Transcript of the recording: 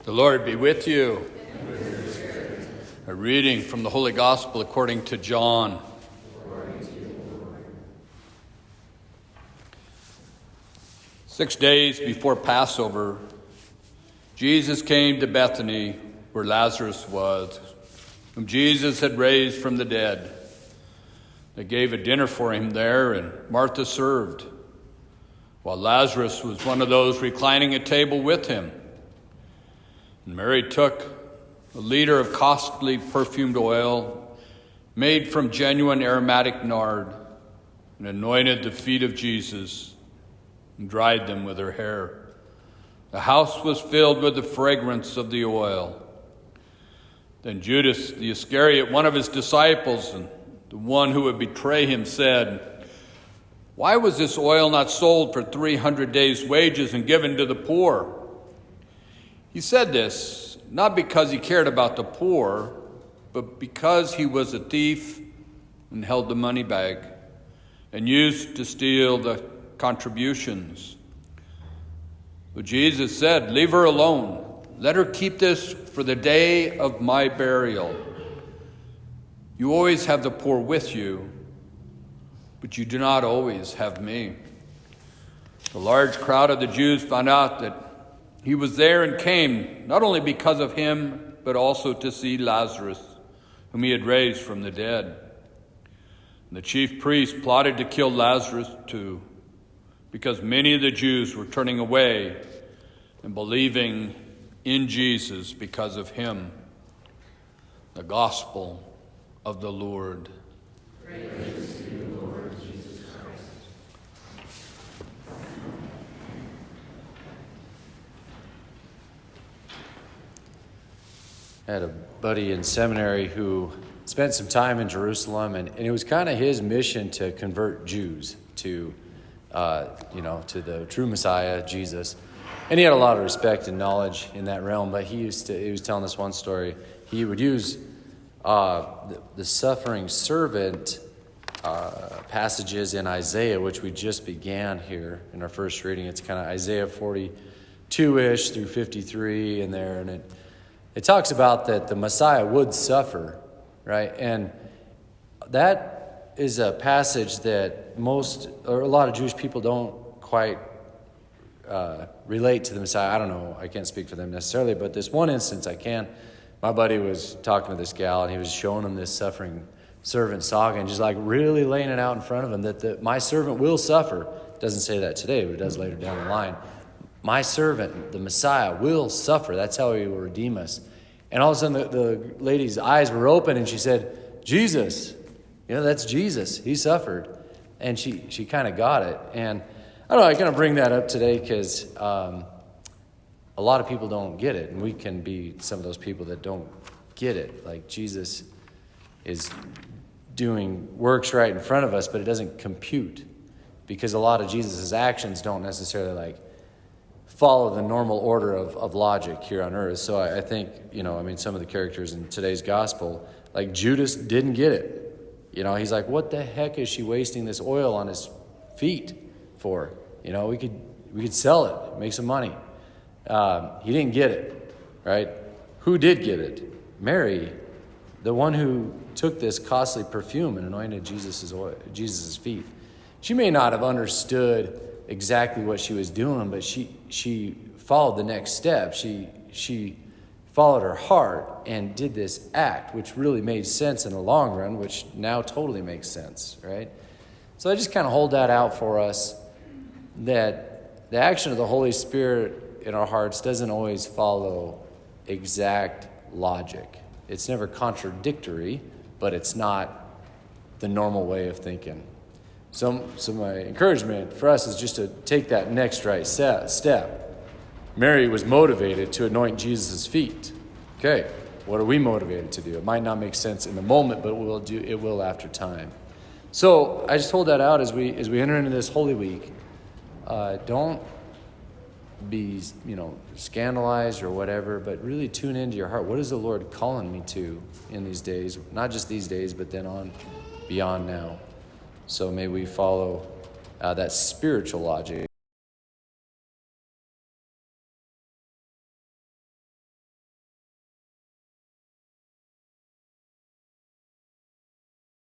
The Lord be with you. A reading from the Holy Gospel according to John. 6 days before Passover, Jesus came to Bethany, where Lazarus was, whom Jesus had raised from the dead. They gave a dinner for him there, and Martha served, while Lazarus was one of those reclining at table with him. And Mary took a liter of costly perfumed oil made from genuine aromatic nard and anointed the feet of Jesus and dried them with her hair. The house was filled with the fragrance of the oil. Then Judas the Iscariot, one of his disciples and the one who would betray him, said, "Why was this oil not sold for 300 days' wages and given to the poor?" He said this not because he cared about the poor, but because he was a thief and held the money bag and used to steal the contributions. But Jesus said, "Leave her alone. Let her keep this for the day of my burial. You always have the poor with you, but you do not always have me." The large crowd of the Jews found out that he was there and came, not only because of him, but also to see Lazarus, whom he had raised from the dead. And the chief priests plotted to kill Lazarus too, because many of the Jews were turning away and believing in Jesus because of him. The Gospel of the Lord. Praise to you, Lord Jesus Christ. I had a buddy in seminary who spent some time in Jerusalem, and it was kind of his mission to convert Jews to the true Messiah, Jesus. And he had a lot of respect and knowledge in that realm, but he was telling us one story. He would use the suffering servant passages in Isaiah, which we just began here in our first reading. It's kind of Isaiah 42-ish through 53 in there, and it talks about that the Messiah would suffer, right? And that is a passage that a lot of Jewish people don't quite relate to the Messiah. I don't know. I can't speak for them necessarily, but this one instance I can. My buddy was talking to this gal, and he was showing him this suffering servant saga and just like really laying it out in front of him that my servant will suffer. It doesn't say that today, but it does later down the line. My servant, the Messiah, will suffer. That's how he will redeem us. And all of a sudden, the lady's eyes were open, and she said, "Jesus, that's Jesus. He suffered." And she kind of got it. And I don't know, I kind of bring that up today because a lot of people don't get it. And we can be some of those people that don't get it. Like Jesus is doing works right in front of us, but it doesn't compute. Because a lot of Jesus' actions don't necessarily follow the normal order of logic here on earth. So I think, some of the characters in today's gospel, like Judas didn't get it. He's like, what the heck is she wasting this oil on his feet for? We could sell it, make some money. He didn't get it, right? Who did get it? Mary, the one who took this costly perfume and anointed Jesus' feet. She may not have understood exactly what she was doing, but she followed the next step. She followed her heart and did this act, which really made sense in the long run, which now totally makes sense, right? So I just kind of hold that out for us, that the action of the Holy Spirit in our hearts doesn't always follow exact logic. It's never contradictory, but it's not the normal way of thinking. So my encouragement for us is just to take that next right step. Mary was motivated to anoint Jesus' feet. Okay, what are we motivated to do? It might not make sense in the moment, but it will after time. So I just hold that out as we enter into this Holy Week. Don't be scandalized or whatever, but really tune into your heart. What is the Lord calling me to in these days? Not just these days, but then on beyond now. So may we follow that spiritual logic.